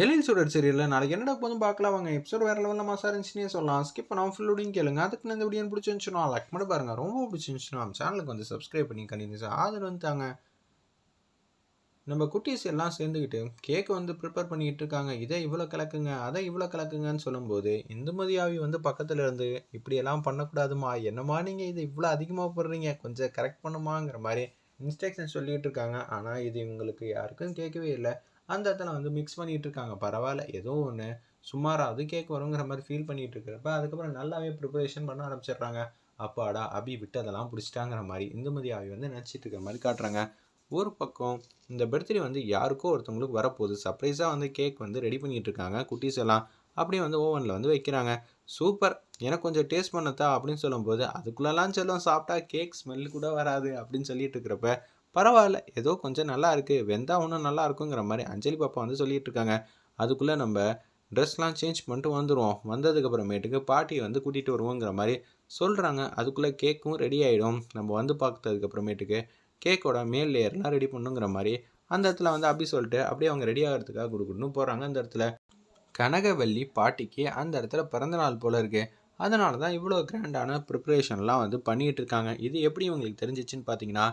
எழில் சுடர் சீரியல்ல நாளைக்கு என்னடா போதும் பார்க்கலாம் வாங்க. எபிசோட் வேற லெவலில் மாசா இருந்துச்சுன்னே சொல்லலாம். ஸ்கிப் பண்ணாமல் ஃபுல்லோடையும் கேளுங்க. அதுக்கு இந்த வீடியோ பிடிச்சிருந்துச்சுன்னா லைக் பண்ணி பாருங்க. ரொம்ப பிடிச்சிருந்துச்சுன்னா நம்ம சேனலுக்கு வந்து சப்ஸ்கிரைப் பண்ணி கண்டினியூஸாக ஆதரவு வந்துட்டாங்க. நம்ம குட்டீஸ் எல்லாம் சேர்ந்துக்கிட்டு கேக் வந்து ப்ரிப்பேர் பண்ணிக்கிட்டு இருக்காங்க. இதை இவ்வளோ கலக்குங்க, அதை இவ்வளோ கலக்குங்கன்னு சொல்லும்போது இந்துமதியாவி வந்து பக்கத்தில் இருந்து இப்படியெல்லாம் பண்ணக்கூடாதுமா, என்னம்மா நீங்கள் இது இவ்வளோ அதிகமாக போடுறீங்க, கொஞ்சம் கரெக்ட் பண்ணுமாங்கிற மாதிரி இன்ஸ்ட்ரக்ஷன் சொல்லிகிட்டு இருக்காங்க. ஆனால் இது இவங்களுக்கு யாருக்கும் கேட்கவே இல்லை. அந்த இடத்துல வந்து மிக்ஸ் பண்ணிகிட்டு இருக்காங்க. பரவாயில்ல, ஏதோ ஒன்று சுமாராவது கேக் வருங்கிற மாதிரி ஃபீல் பண்ணிகிட்டு இருக்கிறப்ப அதுக்கப்புறம் நல்லாவே ப்ரிப்பரேஷன் பண்ண ஆரம்பிச்சிடுறாங்க. அப்பாடா அபி விட்டதெல்லாம் பிடிச்சிட்டாங்கிற மாதிரி இந்துமதியாவி வந்து நினச்சிட்டு இருக்கிற மாதிரி காட்டுறாங்க. ஒரு பக்கம் இந்த பர்த்டே வந்து யாருக்கோ ஒருத்தவங்களுக்கு வரப்போகுது. சர்ப்ரைஸாக வந்து கேக் வந்து ரெடி பண்ணிகிட்டு இருக்காங்க குட்டீஸ் எல்லாம். அப்படியே வந்து ஓவனில் வந்து வைக்கிறாங்க. சூப்பர், எனக்கு கொஞ்சம் டேஸ்ட் பண்ணத்தா அப்படின்னு சொல்லும்போது அதுக்குள்ளெல்லாம் செல்லும் சாப்பிட்டா கேக் ஸ்மெல் கூட வராது அப்படின்னு சொல்லிட்டு இருக்கிறப்ப பரவாயில்ல, ஏதோ கொஞ்சம் நல்லா இருக்குது, வெந்தா ஒன்றும் நல்லா இருக்குங்கிற மாதிரி அஞ்சலி பாப்பா வந்து சொல்லிட்டு இருக்காங்க. அதுக்குள்ளே நம்ம ட்ரெஸ்லாம் சேஞ்ச் பண்ணிட்டு வந்துடுவோம், வந்ததுக்கப்புறமேட்டுக்கு பாட்டியை வந்து கூட்டிகிட்டு வருவோங்கிற மாதிரி சொல்கிறாங்க. அதுக்குள்ளே கேக்கும் ரெடி ஆகிடும். நம்ம வந்து பார்த்ததுக்கப்புறமேட்டுக்கு கேக்கோட மேல் லேயர்லாம் ரெடி பண்ணுங்கிற மாதிரி அந்த இடத்துல வந்து அப்படி சொல்லிட்டு அப்படியே அவங்க ரெடி ஆகிறதுக்காக கொடுக்கணும்னு போகிறாங்க. அந்த இடத்துல கனகவல்லி பாட்டிக்கு அந்த இடத்துல பிறந்தநாள் போல் இருக்குது. அதனால தான் இவ்வளோ கிராண்டான ப்ரிப்ரேஷன்லாம் வந்து பண்ணிகிட்டு இருக்காங்க. இது எப்படி இவங்களுக்கு தெரிஞ்சிச்சுன்னு பார்த்தீங்கன்னா,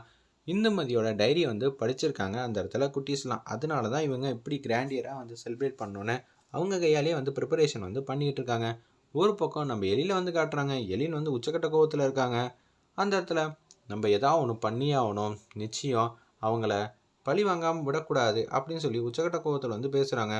இந்துமதியோட டைரி வந்து படிச்சிருக்காங்க அந்த இடத்துல குட்டீஸ்லாம். அதனால தான் இவங்க இப்படி கிராண்டியராக வந்து செலிப்ரேட் பண்ணணுன்னு அவங்க கையாலேயே வந்து ப்ரிப்பரேஷன் வந்து பண்ணிகிட்டு இருக்காங்க. ஒரு பக்கம் நம்ம எழில வந்து காட்டுறாங்க. எழில் வந்து உச்சக்கட்ட கோவத்தில் இருக்காங்க. அந்த இடத்துல நம்ம எதாவது ஒன்று பண்ணியே ஆகணும், நிச்சயம் அவங்கள பழி வாங்காமல் விடக்கூடாது அப்படின்னு சொல்லி உச்சக்கட்ட கோவத்தில் வந்து பேசுகிறாங்க.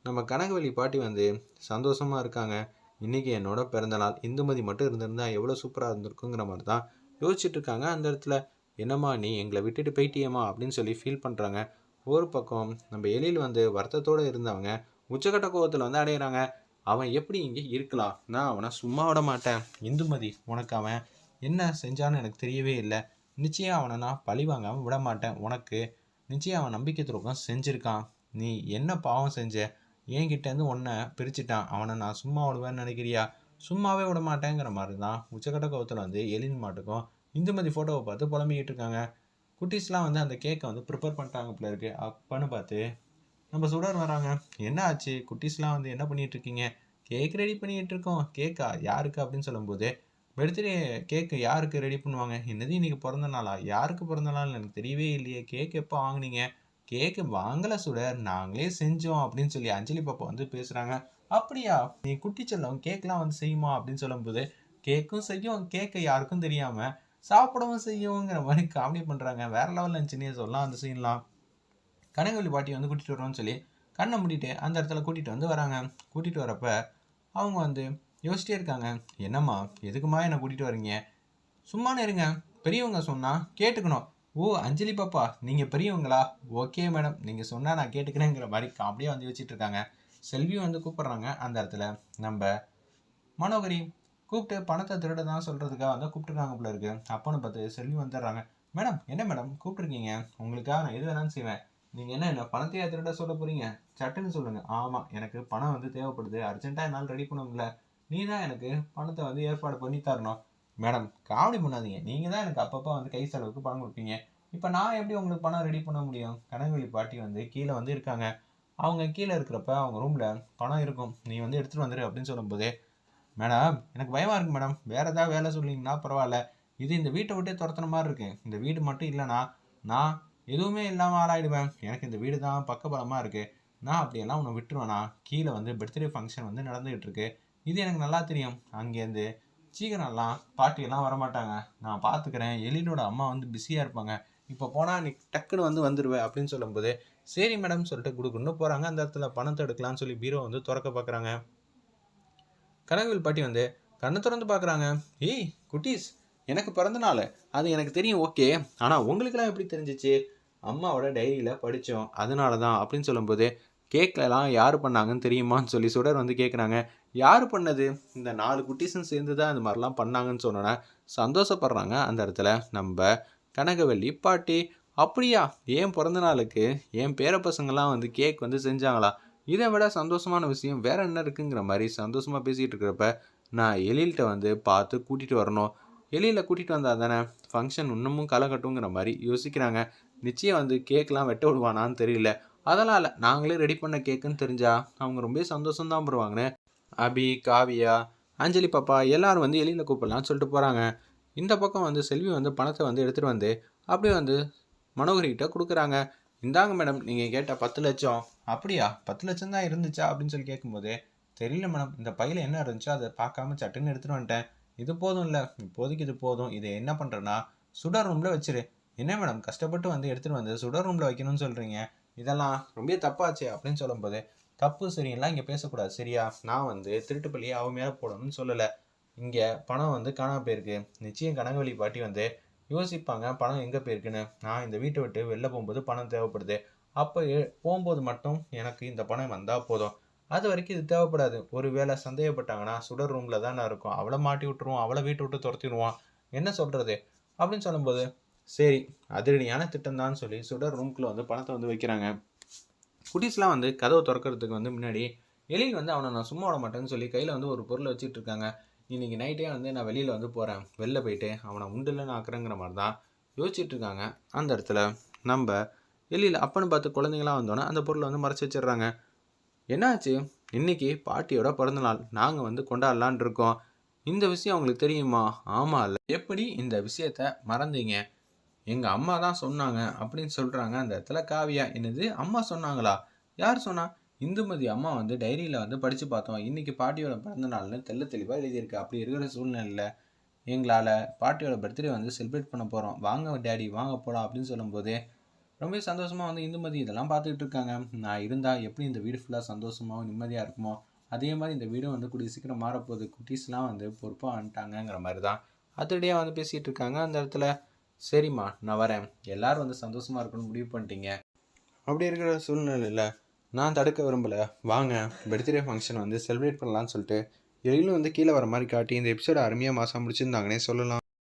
நம்ம கனகவல்லி பாட்டி வந்து சந்தோஷமாக இருக்காங்க. இன்றைக்கி என்னோட பிறந்தநாள், இந்துமதி மட்டும் இருந்திருந்தா எவ்வளோ சூப்பராக இருந்திருக்குங்கிற மாதிரி தான் யோசிச்சுட்டு இருக்காங்க. அந்த இடத்துல என்னம்மா நீ எங்களை விட்டுட்டு போயிட்டியம்மா அப்படின்னு சொல்லி ஃபீல் பண்ணுறாங்க. ஒரு பக்கம் நம்ம எழில் வந்து வருத்தத்தோடு இருந்தவங்க உச்சக்கட்ட கோவத்தில் வந்து அடையிறாங்க. அவன் எப்படி இங்கே இருக்கலாம், நான் அவனை சும்மா விட மாட்டேன். இந்துமதி, உனக்கு அவன் என்ன செஞ்சான்னு எனக்கு தெரியவே இல்லை. நிச்சயம் அவனை நான் பழி வாங்காமல் விட மாட்டேன். உனக்கு நிச்சயம் அவன் நம்பிக்கை துரோகம் செஞ்சுருக்கான். நீ என்ன பாவம் செஞ்ச, என்கிட்டேருந்து ஒன்றை பிரிச்சுட்டான். அவனை நான் சும்மா விடுவேன்னு நினைக்கிறியா? சும்மாவே விட மாட்டேங்கிற மாதிரி தான் உச்சக்கட்ட கோவத்தில் வந்து எழில் மாட்டுக்கும் இந்துமதி ஃபோட்டோவை பார்த்து புலம்பிக்கிட்டு இருக்காங்க. குட்டீஸ்லாம் வந்து அந்த கேக்கை வந்து ப்ரிப்பேர் பண்ணிட்டாங்க போல இருக்கு. அப்பன்னு பார்த்து நம்ம சுடர் வராங்க. என்ன ஆச்சு குட்டீஸ்லாம் வந்து என்ன பண்ணிகிட்டு இருக்கீங்க? கேக் ரெடி பண்ணிகிட்டு இருக்கோம். கேக்கா யாருக்கு அப்படின்னு சொல்லும்போது, பர்த்டே கேக்கு யாருக்கு ரெடி பண்ணுவாங்க? என்னது இன்னைக்கு பிறந்த நாளா? யாருக்கு பிறந்த நாள்னு எனக்கு தெரியவே இல்லையே. கேக் எப்போ வாங்குனீங்க? கேக்கு வாங்கலை சுடர், நாங்களே செஞ்சோம் அப்படின்னு சொல்லி அஞ்சலி பாப்பா வந்து பேசுகிறாங்க. அப்படியா, நீ குட்டி செல்லம் கேக்லாம் வந்து செய்யுமா அப்படின்னு சொல்லும்போது, கேக்கும் செய்யும், கேக்கை யாருக்கும் தெரியாமல் சாப்பிடவும் செய்யுங்கிற மாதிரி காமெடி பண்ணுறாங்க. வேற லெவலில் இருந்துச்சுன்னே சொல்லலாம் அந்த சீன்லாம். கனகவல்லி பாட்டி வந்து கூட்டிகிட்டு வரோன்னு சொல்லி கண்ணை மூடிட்டு அந்த இடத்துல கூட்டிகிட்டு வந்து வராங்க. கூட்டிகிட்டு வரப்ப அவங்க வந்து யோசிச்சிட்டே இருக்காங்க. என்னம்மா, எதுக்குமா என்னை கூட்டிகிட்டு வரீங்க? சும்மானே இருங்க, பெரியவங்க சொன்னால் கேட்டுக்கணும். ஓ அஞ்சலி பாப்பா, நீங்கள் பெரியவங்களா? ஓகே மேடம், நீங்கள் சொன்னால் நான் கேட்டுக்கிறேங்கிற மாதிரி அப்படியே வந்து வச்சுட்டு இருக்காங்க. செல்வி வந்து கூப்பிட்றாங்க. அந்த இடத்துல நம்ம மனோகரி கூப்பிட்டு பணத்தை திருட தான் சொல்கிறதுக்காக வந்து கூப்பிட்டுருக்காங்க போல இருக்கு. அப்போன்னு பார்த்து செல்வி வந்துடுறாங்க. மேடம், என்ன மேடம் கூப்பிட்ருக்கீங்க? உங்களுக்காக நான் எது வேணாலும் செய்வேன். நீங்கள் என்ன பணத்தையா திருட சொல்ல போகிறீங்க? சட்டுன்னு சொல்லுங்கள். ஆமாம், எனக்கு பணம் வந்து தேவைப்படுது, அர்ஜென்ட்டாக என்னால் ரெடி பண்ண முடியல. நீ தான் எனக்கு பணத்தை வந்து ஏற்பாடு பண்ணி தரணும். மேடம், காமெடி பண்ணாதீங்க, நீங்கள் தான் எனக்கு அப்பப்போ வந்து கை செலவுக்கு பணம் கொடுப்பீங்க. இப்போ நான் எப்படி உங்களுக்கு பணம் ரெடி பண்ண முடியும்? கனகவல்லி பாட்டி வந்து கீழே வந்து இருக்காங்க. அவங்க கீழே இருக்கிறப்ப அவங்க ரூமில் பணம் இருக்கும், நீ வந்து எடுத்துகிட்டு வந்துடு அப்படின்னு சொல்லும்போதே, மேடம் எனக்கு பயமாக இருக்குது மேடம், வேறு ஏதாவது வேலை சொல்லிங்கன்னா பரவாயில்ல, இது இந்த வீட்டை விட்டே துரத்துன மாதிரி இருக்குது. இந்த வீடு மட்டும் இல்லைனா நான் எதுவுமே இல்லாமல் ஆளாயிடுவேன். எனக்கு இந்த வீடு தான் பக்கபலமாக இருக்குது. நான் அப்படியெல்லாம் உன்னை விட்டுருவேண்ணா. கீழே வந்து பர்த்டே ஃபங்க்ஷன் வந்து நடந்துகிட்டு இருக்கு, இது எனக்கு நல்லா தெரியும். அங்கேருந்து சீக்கிரம்லாம் பாட்டியெல்லாம் வரமாட்டாங்க, நான் பார்த்துக்கிறேன். எழிலோட அம்மா வந்து பிஸியாக இருப்பாங்க, இப்போ போனால் நீ டக்குன்னு வந்து வந்துடுவேன் அப்படின்னு சொல்லும்போது, சரி மேடம் சொல்லிட்டு கொடுக்குன்னு போகிறாங்க. அந்த இடத்துல பணத்தை எடுக்கலான்னு சொல்லி பீரோ வந்து திறக்க பார்க்குறாங்க. கனகவேல் பாட்டி வந்து கண்ணை திறந்து பார்க்குறாங்க. ஏய் குட்டீஸ், எனக்கு பிறந்த நாள், அது எனக்கு தெரியும் ஓகே, ஆனால் உங்களுக்கெல்லாம் எப்படி தெரிஞ்சிச்சு? அம்மாவோட டைரியில் படித்தோம், அதனால தான் அப்படின்னு சொல்லும்போது, கேக்லலாம் யார் பண்ணாங்கன்னு தெரியுமான்னு சொல்லி சுடர் வந்து கேட்குறாங்க. யார் பண்ணது? இந்த 4 குட்டீஸும் சேர்ந்து தான் இந்த மாதிரிலாம் பண்ணாங்கன்னு சொன்னோன்னே சந்தோஷப்படுறாங்க. அந்த இடத்துல நம்ம கனகவல்லி பாட்டி. அப்படியா, என் பிறந்த நாளுக்கு என் பேர பசங்கள்லாம் வந்து கேக் வந்து செஞ்சாங்களா? இதை விட சந்தோஷமான விஷயம் வேற என்ன இருக்குங்கிற மாதிரி சந்தோஷமாக பேசிகிட்டு இருக்கிறப்ப, நான் எழில்கிட்ட வந்து பார்த்து கூட்டிகிட்டு வரணும், எழில கூட்டிகிட்டு வந்தால் தானே ஃபங்க்ஷன் இன்னமும் களை கட்டுங்கிற மாதிரி யோசிக்கிறாங்க. நிச்சயம் வந்து கேக்லாம் வெட்ட விடுவானான்னு தெரியல. அதனால் நாங்களே ரெடி பண்ண கேக்குன்னு தெரிஞ்சா அவங்க ரொம்ப சந்தோஷம் தான் படுவாங்கன்னு அபி, காவியா, அஞ்சலி பாப்பா எல்லாரும் வந்து எலியில் கூப்பிடலான்னு சொல்லிட்டு போகிறாங்க. இந்த பக்கம் வந்து செல்வி வந்து பணத்தை வந்து எடுத்துகிட்டு வந்து அப்படியே வந்து மனோகரிகிட்ட கொடுக்குறாங்க. இந்தாங்க மேடம், நீங்கள் கேட்ட 10 லட்சம். அப்படியா, 10 லட்சம் தான் இருந்துச்சா அப்படின்னு சொல்லி கேட்கும்போது, தெரியல மேடம், இந்த பையில் என்ன இருந்துச்சோ அதை பார்க்காம சட்டுன்னு எடுத்துகிட்டு வந்துட்டேன். இது போதும் இல்லை, இப்போதைக்கு இது போதும். இதை என்ன பண்ணுறேன்னா சுடர் ரூமில் வச்சிரு. என்ன மேடம், கஷ்டப்பட்டு வந்து எடுத்துகிட்டு வந்து சுடர் ரூமில் வைக்கணும்னு சொல்கிறீங்க, இதெல்லாம் ரொம்ப தப்பாச்சே அப்படின்னு சொல்லும்போது, தப்பு சரியெல்லாம் இங்கே பேசக்கூடாது சரியா? நான் வந்து திருட்டு பள்ளியை அவன் மேலே போடணும்னு சொல்லலை. இங்கே பணம் வந்து காணாமல் போயிருக்கு. நிச்சயம் கனகவழி பாட்டி வந்து யோசிப்பாங்க பணம் எங்கே போயிருக்குன்னு. நான் இந்த வீட்டை விட்டு வெளில போகும்போது பணம் தேவைப்படுது. அப்போ போகும்போது மட்டும் எனக்கு இந்த பணம் வந்தால் போதும். அது வரைக்கும் இது தேவைப்படாது. ஒரு வேளை சந்தேகப்பட்டாங்கன்னா சுடர் ரூமில் தானே இருக்கும், அவளை மாட்டி விட்டுருவோம், அவளை வீட்டை விட்டு துரத்திடுவான், என்ன சொல்கிறது அப்படின்னு சொல்லும்போது, சரி அதிரடியான திட்டம் தான் சொல்லி சுடர் ரூம்குள்ளே வந்து பணத்தை வந்து வைக்கிறாங்க. குட்டீஸ்லாம் வந்து கதவை திறக்கிறதுக்கு வந்து முன்னாடி எழில் வந்து அவனை நான் சும்மா விட மாட்டேன்னு சொல்லி கையில் வந்து ஒரு பொருளை வச்சுட்டு இருக்காங்க. இன்றைக்கி நைட்டே வந்து நான் வெளியில் வந்து போகிறேன், வெளில போயிட்டு அவனை உண்டுலன்னு ஆக்குறேங்கிற மாதிரி தான் யோசிச்சுட்டு இருக்காங்க. அந்த இடத்துல நம்ம எழில் அப்பன்னு பார்த்து குழந்தைங்களாம் வந்தோன்னே அந்த பொருளை வந்து மறைச்சி வச்சிடுறாங்க. என்னாச்சு, இன்னைக்கு பாட்டியோட பிறந்தநாள், நாங்கள் வந்து கொண்டாடலான் இருக்கோம். இந்த விஷயம் அவங்களுக்கு தெரியுமா? ஆமாம் இல்லை, எப்படி இந்த விஷயத்த மறந்தீங்க? எங்கள் அம்மா தான் சொன்னாங்க அப்படின்னு சொல்கிறாங்க. அந்த இடத்துல காவியா, என்னது அம்மா சொன்னாங்களா? யார் சொன்னா? இந்துமதி அம்மா வந்து டைரியில் வந்து படித்து பார்த்தோம், இன்றைக்கி பாட்டியோட பிறந்த நாள்னு தெள்ள தெளிவாக எழுதியிருக்கு. அப்படி இருக்கிற சூழ்நிலையில் எங்களால் பாட்டியோட பர்த்டே வந்து செலிப்ரேட் பண்ண போகிறோம், வாங்க டேடி வாங்க போகலாம் அப்படின்னு சொல்லும்போது ரொம்ப சந்தோஷமாக வந்து இந்துமதி இதெல்லாம் பார்த்துக்கிட்டு இருக்காங்க. நான் இருந்தால் எப்படி இந்த வீடு ஃபுல்லாக சந்தோஷமாகவும் நிம்மதியாக இருக்குமோ அதே மாதிரி இந்த வீடும் வந்து கூடிய சீக்கிரம் மாறப்போகுது, குட்டீஸ்லாம் வந்து பொறுப்பாக வந்துட்டாங்கங்கிற மாதிரி தான் அதிரடியாக வந்து பேசிகிட்டு இருக்காங்க. அந்த இடத்துல சரிம்மா நான் வரேன், எல்லோரும் வந்து சந்தோஷமாக இருக்கணும்னு முடிவு பண்ணிட்டீங்க, அப்படி இருக்கிற சூழ்நிலையில் நான் தடுக்க விரும்பலை, வாங்க பர்த்டே ஃபங்க்ஷன் வந்து செலிப்ரேட் பண்ணலான்னு சொல்லிட்டு எழிலும் வந்து கீழே வர மாதிரி காட்டி இந்த எபிசோட அருமையாக மாதம் முடிச்சிருந்தாங்கன்னே சொல்லலாம்.